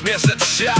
Mjesec sja.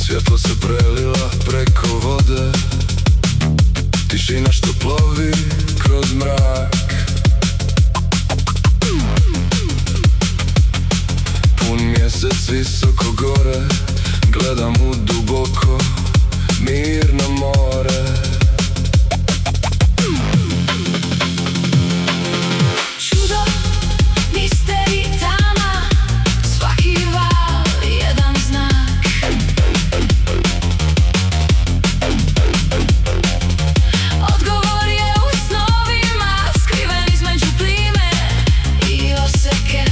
Svjetlo se prelila preko vode, tišina što plovi kroz mrak. Pun mjesec visoko gore, gledam u duboko, mirno more. Čudo, misterij, tama, svaki val jedan znak. Odgovor je u snovima, skriven između plime i oseke.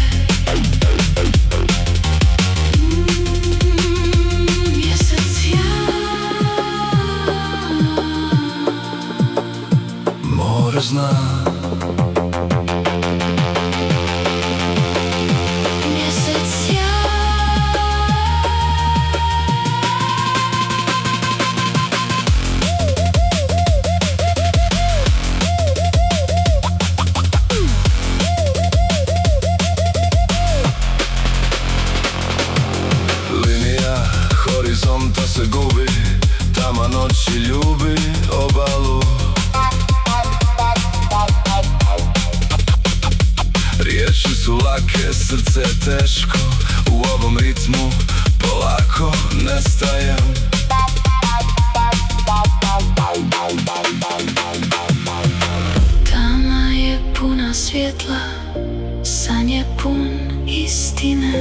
Mjesec ja. More zna. Mjesec ja. Linija horizonta se gubi, tama noći ljubi obalu. Riječi su lake, srce je teško, u ovom ritmu polako nestajem. Tama je puna svjetla, san je pun istine.